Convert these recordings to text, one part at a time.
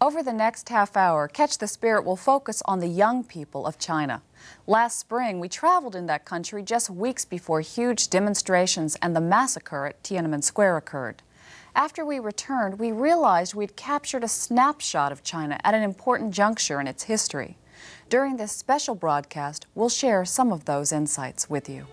Over the next half hour, Catch the Spirit will focus on the young people of China. Last spring, we traveled in that country just weeks before huge demonstrations and the massacre at Tiananmen Square occurred. After we returned, we realized we'd captured a snapshot of China at an important juncture in its history. During this special broadcast, we'll share some of those insights with you.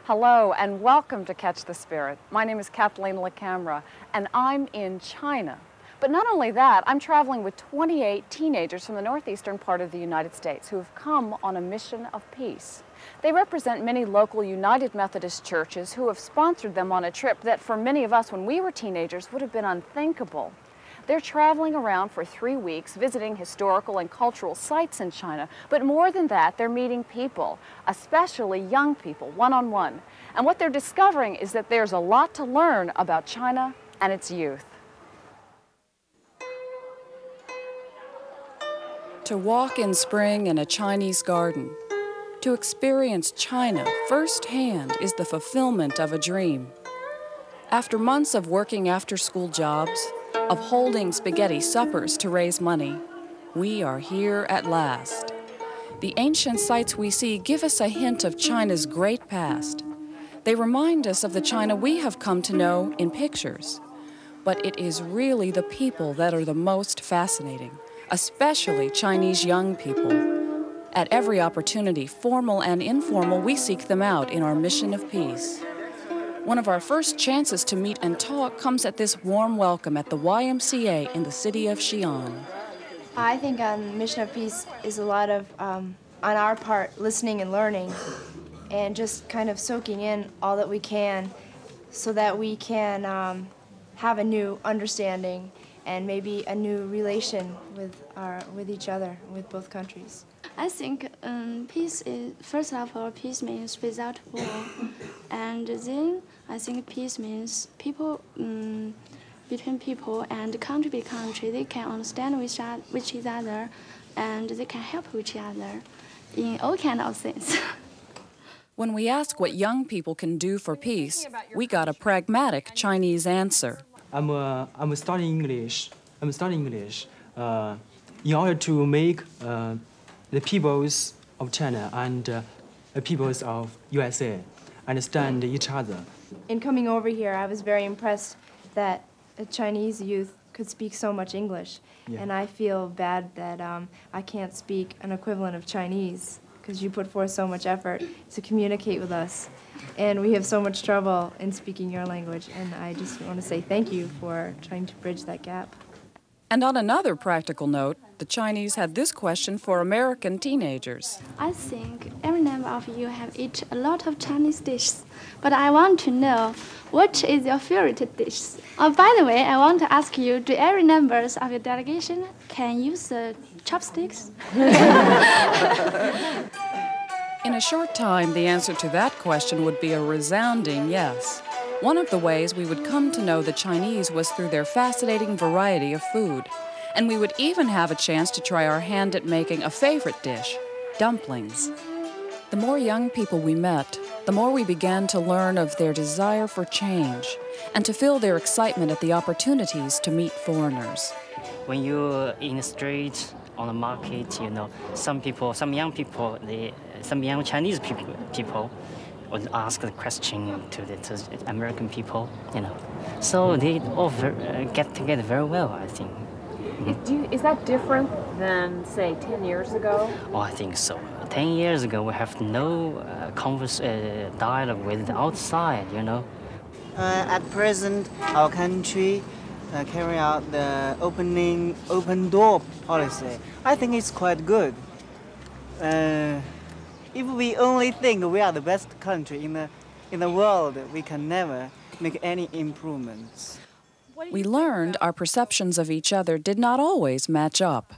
Hello and welcome to Catch the Spirit. My name is Kathleen LaCamera and I'm in China. But not only that, I'm traveling with 28 teenagers from the northeastern part of the United States who have come on a mission of peace. They represent many local United Methodist churches who have sponsored them on a trip that for many of us when we were teenagers would have been unthinkable. They're traveling around for 3 weeks, visiting historical and cultural sites in China. But more than that, they're meeting people, especially young people, one-on-one. And what they're discovering is that there's a lot to learn about China and its youth. To walk in spring in a Chinese garden, to experience China firsthand is the fulfillment of a dream. After months of working after-school jobs, of holding spaghetti suppers to raise money, we are here at last. The ancient sites we see give us a hint of China's great past. They remind us of the China we have come to know in pictures. But it is really the people that are the most fascinating, especially Chinese young people. At every opportunity, formal and informal, we seek them out in our mission of peace. One of our first chances to meet and talk comes at this warm welcome at the YMCA in the city of Xi'an. I think Mission of Peace is a lot of, on our part, listening and learning and just kind of soaking in all that we can so that we can have a new understanding and maybe a new relation with each other, with both countries. I think peace is, first of all, peace means without war. And then I think peace means people, between people and country by country, they can understand each other and they can help each other in all kinds of things. When we ask what young people can do for peace, we got a pragmatic Chinese answer. I'm studying English. In order to make the peoples of China and the peoples of USA understand each other. In coming over here, I was very impressed that a Chinese youth could speak so much English. Yeah. And I feel bad that I can't speak an equivalent of Chinese because you put forth so much effort to communicate with us. And we have so much trouble in speaking your language. And I just want to say thank you for trying to bridge that gap. And on another practical note, the Chinese had this question for American teenagers. I think every number of you have eaten a lot of Chinese dishes, but I want to know, what is your favorite dish? By the way, I want to ask you, do every members of your delegation can use chopsticks? In a short time, the answer to that question would be a resounding yes. One of the ways we would come to know the Chinese was through their fascinating variety of food. And we would even have a chance to try our hand at making a favorite dish, dumplings. The more young people we met, the more we began to learn of their desire for change and to feel their excitement at the opportunities to meet foreigners. When you're in the street, on the market, you know, some young people, some young Chinese people would ask the question to the American people, you know. So they all get together very well, I think. Is that different than, say, 10 years ago? Oh, I think so. 10 years ago, we have no dialogue with the outside, you know. At present, our country carry out the open door policy. I think it's quite good. If we only think we are the best country in the world, we can never make any improvements. We learned our perceptions of each other did not always match up.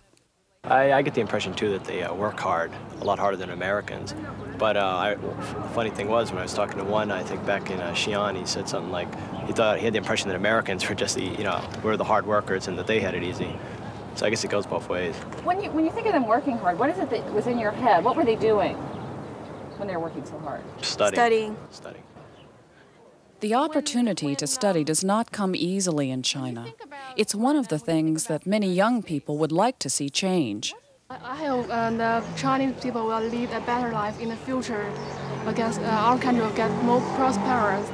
I get the impression, too, that they work hard, a lot harder than Americans. But the funny thing was, when I was talking to one, I think back in Xi'an, he said something like he had the impression that Americans were just were the hard workers and that they had it easy. So I guess it goes both ways. When you think of them working hard, what is it that was in your head? What were they doing when they were working so hard? Studying. The opportunity to study does not come easily in China. It's one of the things that many young people would like to see change. I hope the Chinese people will lead a better life in the future. Against our country will get more prosperous.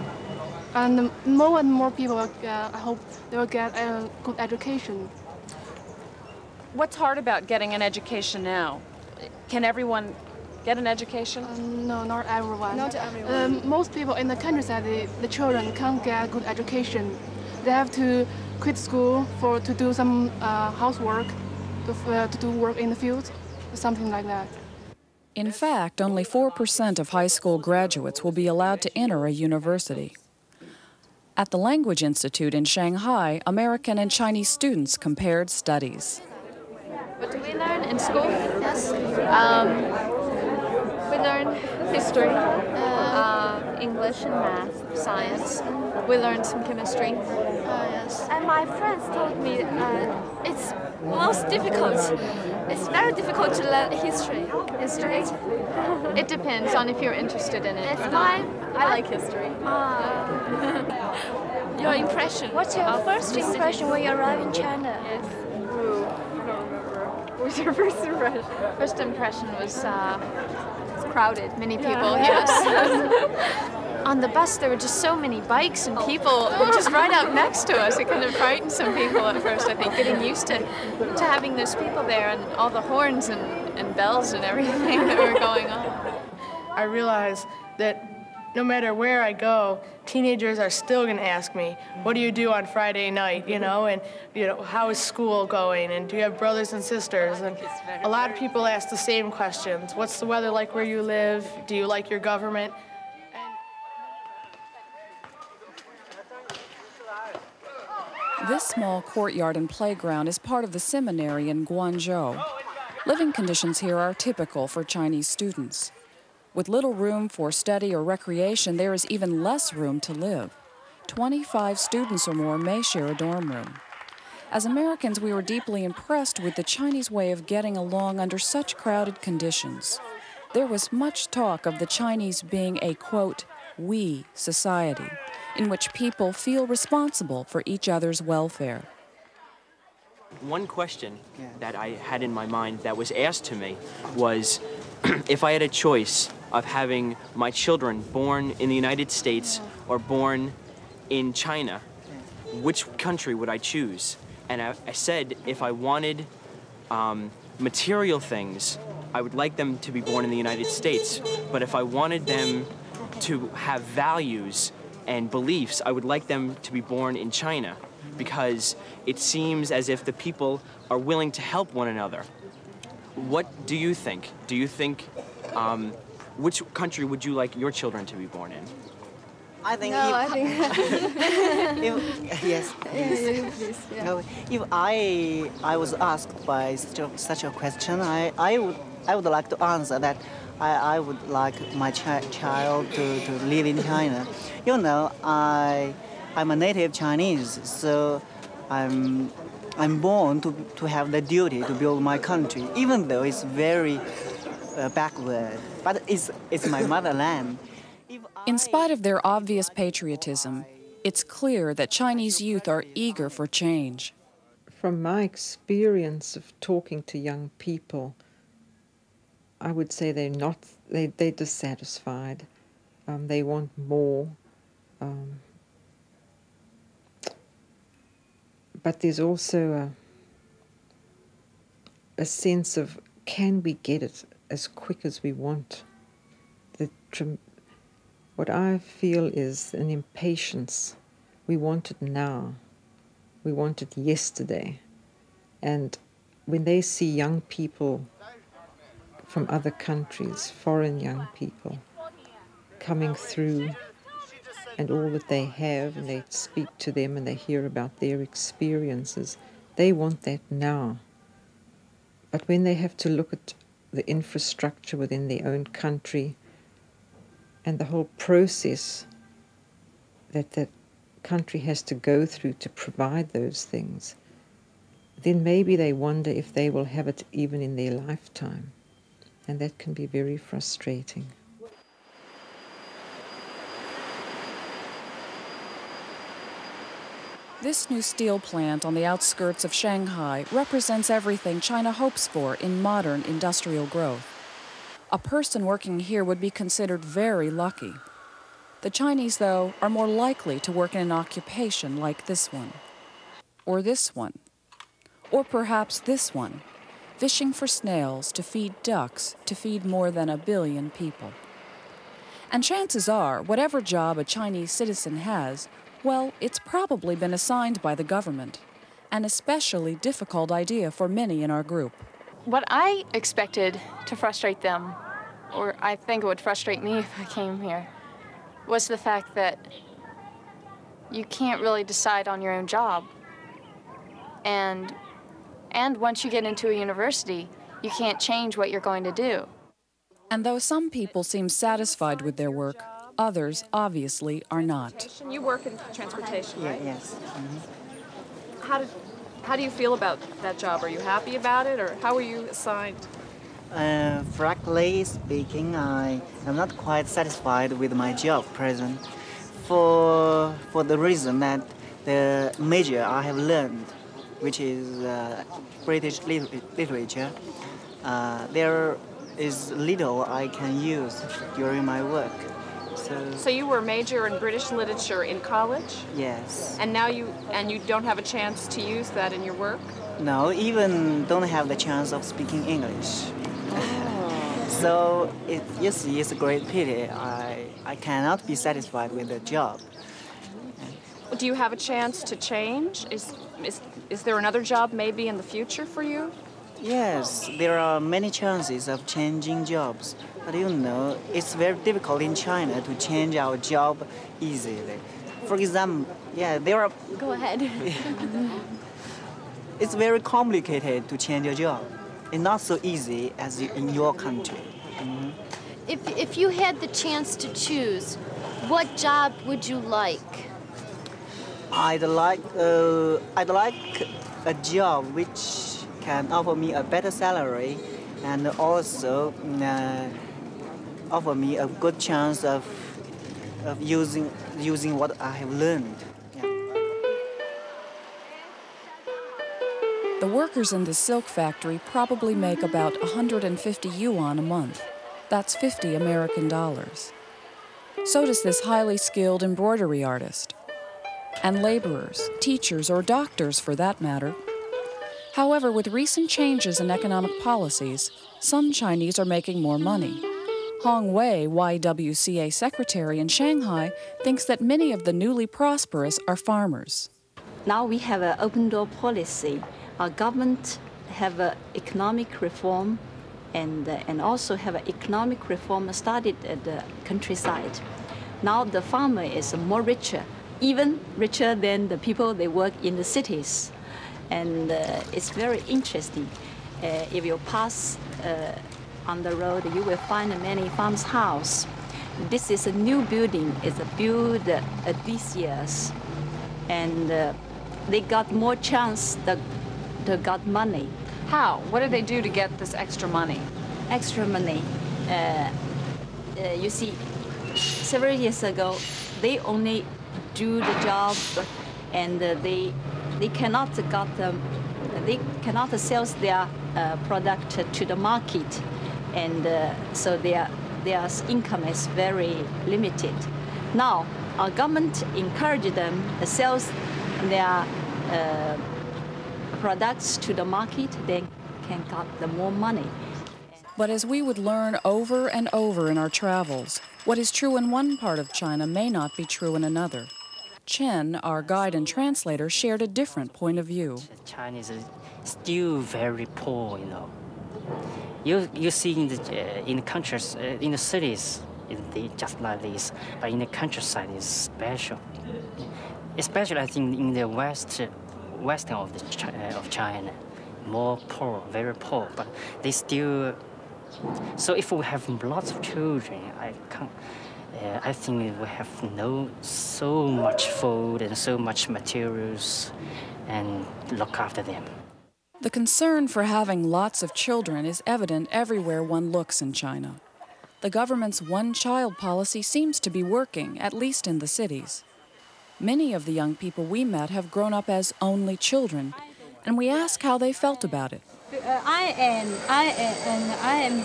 And more people, I hope they will get a good education. What's hard about getting an education now? Can everyone get an education? No, not everyone. Not everyone. Most people in the countryside, the children can't get good education. They have to quit school to do some housework, to do work in the field, something like that. In fact, only 4% of high school graduates will be allowed to enter a university. At the Language Institute in Shanghai, American and Chinese students compared studies. What do we learn in school? Yes. We learn history, English and math, science. We learned some chemistry. Yes. And my friends told me it's most difficult. It's very difficult to learn history. History? It depends on if you're interested in it or not. I like history. Your impression? What's your first impression when you arrive in China? Yes. What was your first impression? First impression was it's crowded, many people, yes. On the bus there were just so many bikes and people just right out next to us. It kind of frightened some people at first, I think, getting used to having those people there and all the horns and bells and everything that were going on. I realized that no matter where I go, teenagers are still going to ask me, what do you do on Friday night, and, how is school going, and do you have brothers and sisters? And a lot of people ask the same questions. What's the weather like where you live? Do you like your government? This small courtyard and playground is part of the seminary in Guangzhou. Living conditions here are typical for Chinese students. With little room for study or recreation, there is even less room to live. 25 students or more may share a dorm room. As Americans, we were deeply impressed with the Chinese way of getting along under such crowded conditions. There was much talk of the Chinese being a, quote, we society, in which people feel responsible for each other's welfare. One question that I had in my mind that was asked to me was, if I had a choice of having my children born in the United States or born in China, which country would I choose? And I said if I wanted material things, I would like them to be born in the United States. But if I wanted them to have values and beliefs, I would like them to be born in China, because it seems as if the people are willing to help one another. What do you think? Do you think, which country would you like your children to be born in? I think yes. Please, yeah. No, if I was asked by such a question, I would like to answer that I would like my child to live in China. I'm a native Chinese, so I'm born to have the duty to build my country, even though it's very backward. But it's my motherland. In spite of their obvious patriotism, it's clear that Chinese youth are eager for change. From my experience of talking to young people, I would say they're dissatisfied. They want more. But there's also a sense of, can we get it as quick as we want? What I feel is an impatience. We want it now. We want it yesterday. And when they see young people from other countries, foreign young people, coming through, and all that they have, and they speak to them and they hear about their experiences, they want that now. But when they have to look at the infrastructure within their own country and the whole process that that country has to go through to provide those things, then maybe they wonder if they will have it even in their lifetime. And that can be very frustrating. This new steel plant on the outskirts of Shanghai represents everything China hopes for in modern industrial growth. A person working here would be considered very lucky. The Chinese, though, are more likely to work in an occupation like this one, or this one, or perhaps this one, fishing for snails to feed ducks to feed more than 1 billion people. And chances are, whatever job a Chinese citizen has, well, it's probably been assigned by the government, an especially difficult idea for many in our group. What I expected to frustrate them, or I think it would frustrate me if I came here, was the fact that you can't really decide on your own job. And once you get into a university, you can't change what you're going to do. And though some people seem satisfied with their work, others obviously are not. You work in transportation, right? Yes. Mm-hmm. How do you feel about that job? Are you happy about it, or how were you assigned? Frankly speaking, I am not quite satisfied with my job present for the reason that the major I have learned, which is British literature, there is little I can use during my work. So you were a major in British literature in college? Yes. And now you don't have a chance to use that in your work? No, even don't have the chance of speaking English. So you see, it's a great pity. I cannot be satisfied with the job. Do you have a chance to change? Is there another job maybe in the future for you? Yes, there are many chances of changing jobs. But you know, it's very difficult in China to change our job easily. For example, there are... Go ahead. It's very complicated to change your job. It's not so easy as in your country. Mm-hmm. If you had the chance to choose, what job would you like? I'd like a job which can offer me a better salary and also offer me a good chance of using what I have learned. The workers in the silk factory probably make about 150 yuan a month. That's 50 American dollars. So does this highly skilled embroidery artist. And laborers, teachers, or doctors for that matter. However, with recent changes in economic policies, some Chinese are making more money. Hong Wei, YWCA secretary in Shanghai, thinks that many of the newly prosperous are farmers. Now we have an open door policy. Our government have an economic reform and also have an economic reform started at the countryside. Now the farmer is more richer, even richer than the people they work in the cities. And it's very interesting. If you pass on the road, you will find many farms' house. This is a new building. It's built these years. And they got more chance to got money. How? What do they do to get this extra money? Extra money. You see, several years ago, they only do the job, and they cannot sell their product to the market, and so their income is very limited. Now, our government encouraged them to sell their products to the market. They can get the more money. But as we would learn over and over in our travels, what is true in one part of China may not be true in another. Chen, our guide and translator, shared a different point of view. China is still very poor, you know. You see in the countries, in the cities, just like this, but in the countryside it's special. Especially, I think, in the western of China, more poor, very poor, but they still. So if we have lots of children, I think we have so much food and so much materials, and look after them. The concern for having lots of children is evident everywhere one looks in China. The government's one-child policy seems to be working, at least in the cities. Many of the young people we met have grown up as only children, and we ask how they felt about it. I am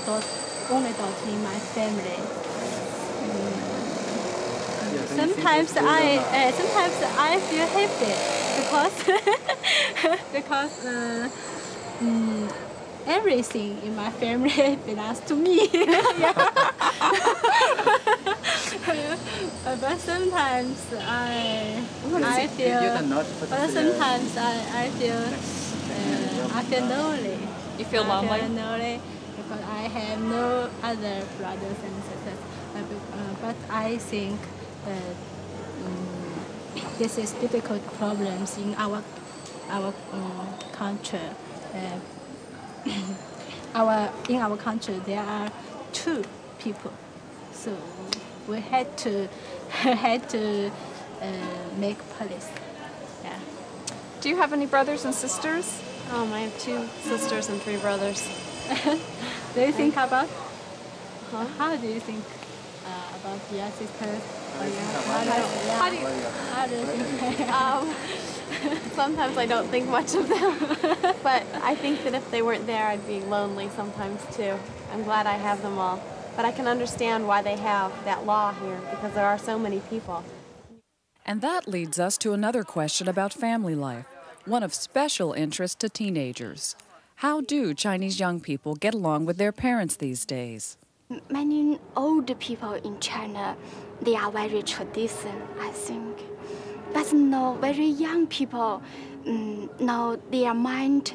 the only daughter in my family. Sometimes I feel happy because everything in my family belongs to me. But sometimes I feel lonely. You feel lonely? I feel lonely because I have no other brothers and sisters. But I think this is difficult problems in our country. In our country there are two people, so we had to make policy. Yeah. Do you have any brothers and sisters? I have 2 sisters and 3 brothers. Do you think about? How do you think about your sisters or your brothers? How do you think? Sometimes I don't think much of them, but I think that if they weren't there, I'd be lonely sometimes too. I'm glad I have them all, but I can understand why they have that law here, because there are so many people. And that leads us to another question about family life, one of special interest to teenagers. How do Chinese young people get along with their parents these days? Many old people in China, they are very traditional, I think. But no, very young people, now their mind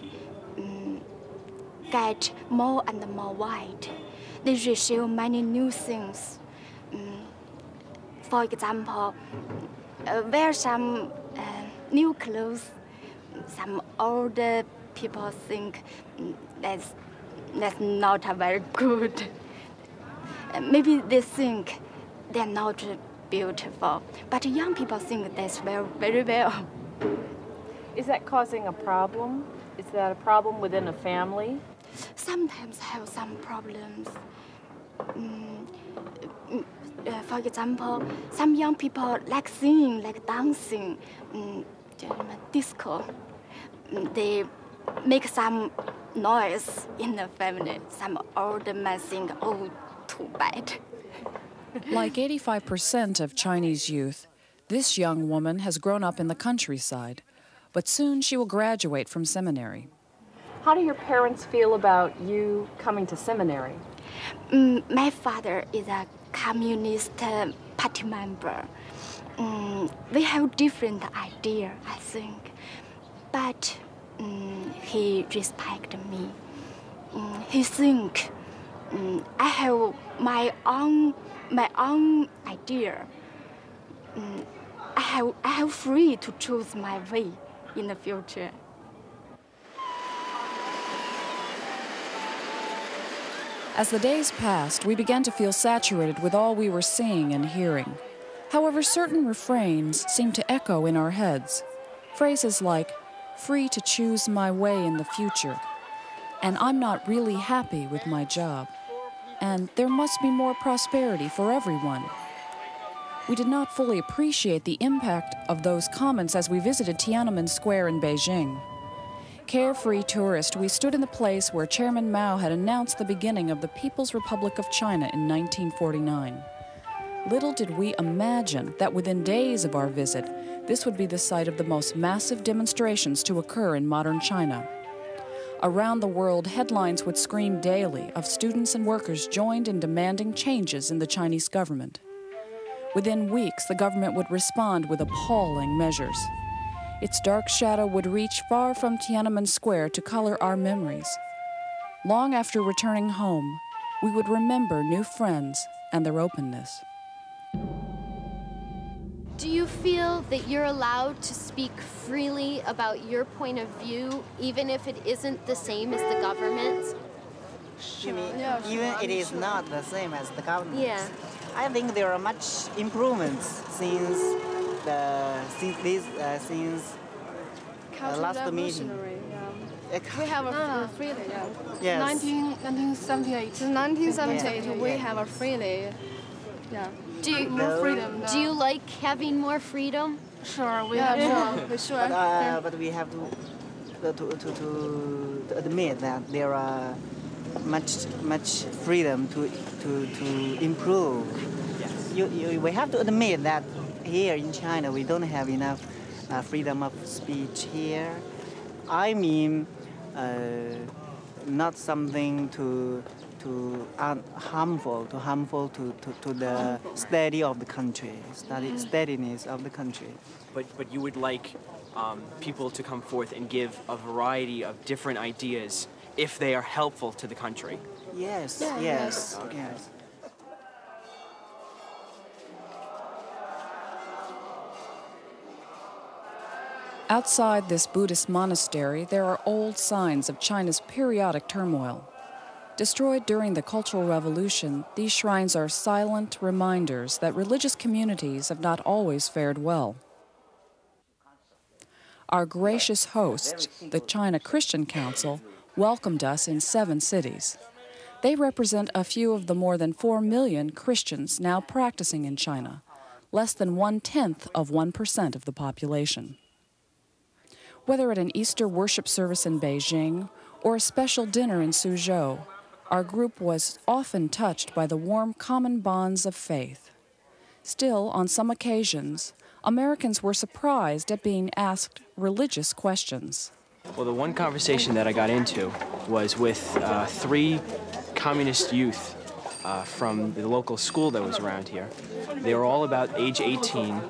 get more and more wide. They receive many new things. For example, wear some new clothes. Some older people think that's not very good. Maybe they think they're not beautiful, but young people think that's very well. Is that causing a problem? Is that a problem within a family? Sometimes have some problems. For example, some young people like singing, like dancing, disco. They make some noise in the family. Some older men think, oh, too bad. Like 85% of Chinese youth, this young woman has grown up in the countryside, but soon she will graduate from seminary. How do your parents feel about you coming to seminary? My father is a Communist Party member. We have different idea, I think, but he respects me. He think I have my own idea. I have free to choose my way in the future. As the days passed, we began to feel saturated with all we were seeing and hearing. However, certain refrains seemed to echo in our heads. Phrases like, free to choose my way in the future, and I'm not really happy with my job, and there must be more prosperity for everyone. We did not fully appreciate the impact of those comments as we visited Tiananmen Square in Beijing. Carefree tourist, we stood in the place where Chairman Mao had announced the beginning of the People's Republic of China in 1949. Little did we imagine that within days of our visit, this would be the site of the most massive demonstrations to occur in modern China. Around the world, headlines would scream daily of students and workers joined in demanding changes in the Chinese government. Within weeks, the government would respond with appalling measures. Its dark shadow would reach far from Tiananmen Square to color our memories. Long after returning home, we would remember new friends and their openness. Do you feel that you're allowed to speak freely about your point of view, even if it isn't the same as the government's? You mean, even it is not the same as the government? Yeah. I think there are much improvements since last meeting. We have a freely, yeah. Yes. 1978. In 1978, we have a freely, yeah. More freedom. Do you like having more freedom? Sure, we have more. We sure. But we have to admit that there are much freedom to improve. Yes. We have to admit that here in China we don't have enough freedom of speech here. I mean, not something to harmful to the steady of the country, steadiness of the country. But you would like people to come forth and give a variety of different ideas if they are helpful to the country. Yes, yeah, yes, okay. Yes. Outside this Buddhist monastery, there are old signs of China's periodic turmoil. Destroyed during the Cultural Revolution, these shrines are silent reminders that religious communities have not always fared well. Our gracious hosts, the China Christian Council, welcomed us in 7 cities. They represent a few of the more than 4 million Christians now practicing in China, less than 1/10 of 1% of the population. Whether at an Easter worship service in Beijing or a special dinner in Suzhou, our group was often touched by the warm common bonds of faith. Still, on some occasions, Americans were surprised at being asked religious questions. Well, the one conversation that I got into was with 3 communist youth from the local school that was around here. They were all about age 18,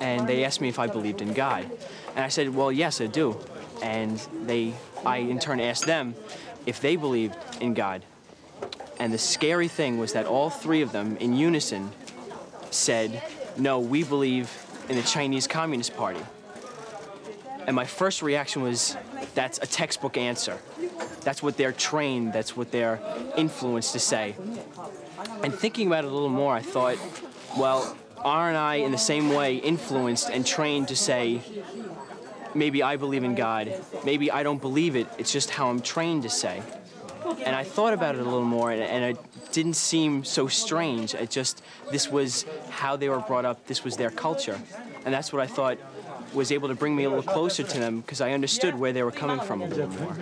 and they asked me if I believed in God. And I said, well, yes, I do. And I in turn asked them if they believed in God. And the scary thing was that all 3 of them, in unison, said, no, we believe in the Chinese Communist Party. And my first reaction was, that's a textbook answer. That's what they're trained, that's what they're influenced to say. And thinking about it a little more, I thought, well, aren't I in the same way influenced and trained to say, maybe I believe in God, maybe I don't believe it, it's just how I'm trained to say. And I thought about it a little more, and it didn't seem so strange. This was how they were brought up, this was their culture. And that's what I thought was able to bring me a little closer to them, because I understood where they were coming from a little more.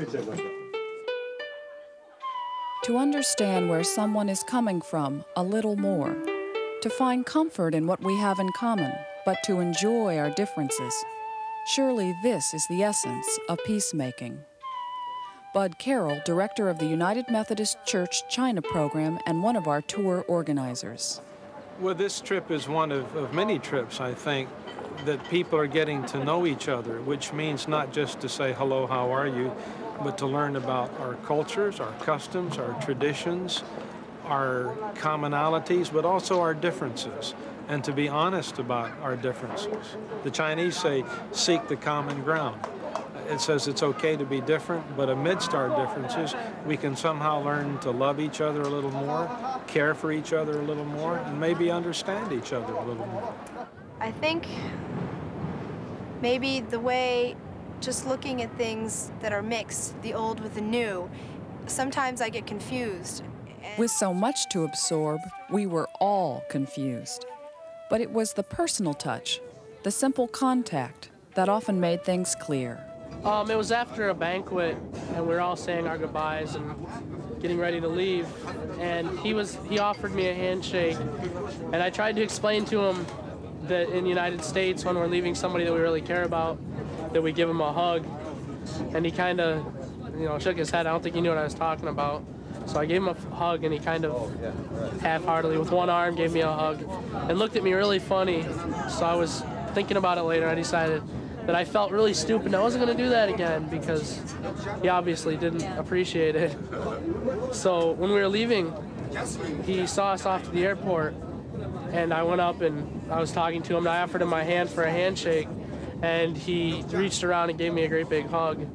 To understand where someone is coming from a little more, to find comfort in what we have in common, but to enjoy our differences. Surely this is the essence of peacemaking. Bud Carroll, director of the United Methodist Church China program and one of our tour organizers. Well, this trip is one of many trips, I think, that people are getting to know each other, which means not just to say, hello, how are you, but to learn about our cultures, our customs, our traditions, our commonalities, but also our differences, and to be honest about our differences. The Chinese say, seek the common ground. It says it's okay to be different, but amidst our differences, we can somehow learn to love each other a little more, care for each other a little more, and maybe understand each other a little more. I think maybe the way, just looking at things that are mixed, the old with the new, sometimes I get confused. With so much to absorb, we were all confused. But it was the personal touch, the simple contact, that often made things clear. It was after a banquet, and we were all saying our goodbyes and getting ready to leave. And he offered me a handshake, and I tried to explain to him that in the United States, when we're leaving somebody that we really care about, that we give him a hug. And he kind of, shook his head. I don't think he knew what I was talking about. So I gave him a hug, and he kind of half-heartedly, with one arm, gave me a hug and looked at me really funny. So I was thinking about it later. I decided that I felt really stupid and I wasn't going to do that again because he obviously didn't appreciate it. So when we were leaving, he saw us off to the airport, And I went up and I was talking to him, and I offered him my hand for a handshake, and he reached around and gave me a great big hug.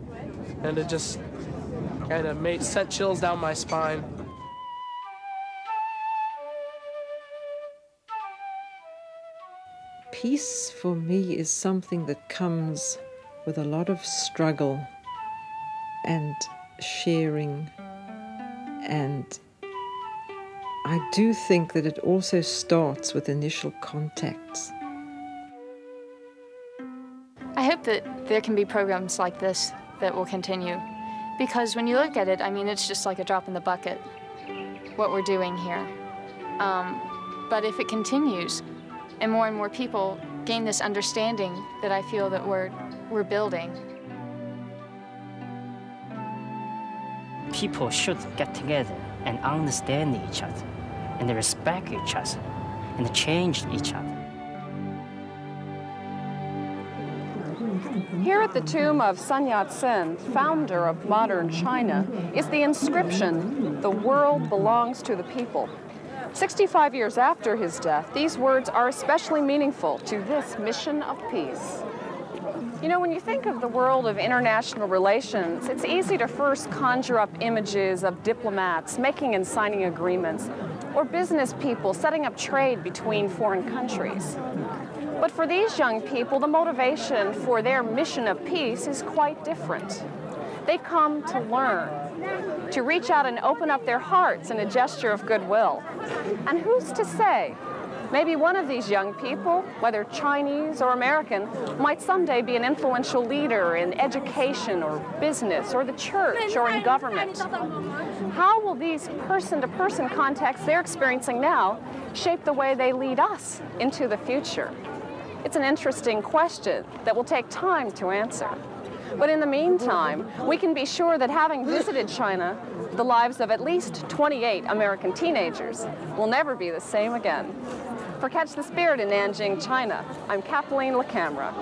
And it just kind of sent chills down my spine. Peace for me is something that comes with a lot of struggle and sharing, and I do think that it also starts with initial contacts. I hope that there can be programs like this that will continue, because when you look at it, I mean, it's just like a drop in the bucket, what we're doing here. But if it continues and more people gain this understanding that I feel that we're building. People should get together and understand each other, and respect each other, and change each other. Here at the tomb of Sun Yat-sen, founder of modern China, is the inscription, "The world belongs to the people." 65 years after his death, these words are especially meaningful to this mission of peace. You know, when you think of the world of international relations, it's easy to first conjure up images of diplomats making and signing agreements, or business people setting up trade between foreign countries. But for these young people, the motivation for their mission of peace is quite different. They come to learn, to reach out and open up their hearts in a gesture of goodwill. And who's to say, maybe one of these young people, whether Chinese or American, might someday be an influential leader in education or business or the church or in government. How will these person-to-person contacts they're experiencing now shape the way they lead us into the future? It's an interesting question that will take time to answer. But in the meantime, we can be sure that having visited China, the lives of at least 28 American teenagers will never be the same again. For Catch the Spirit in Nanjing, China, I'm Kathleen LaCamera.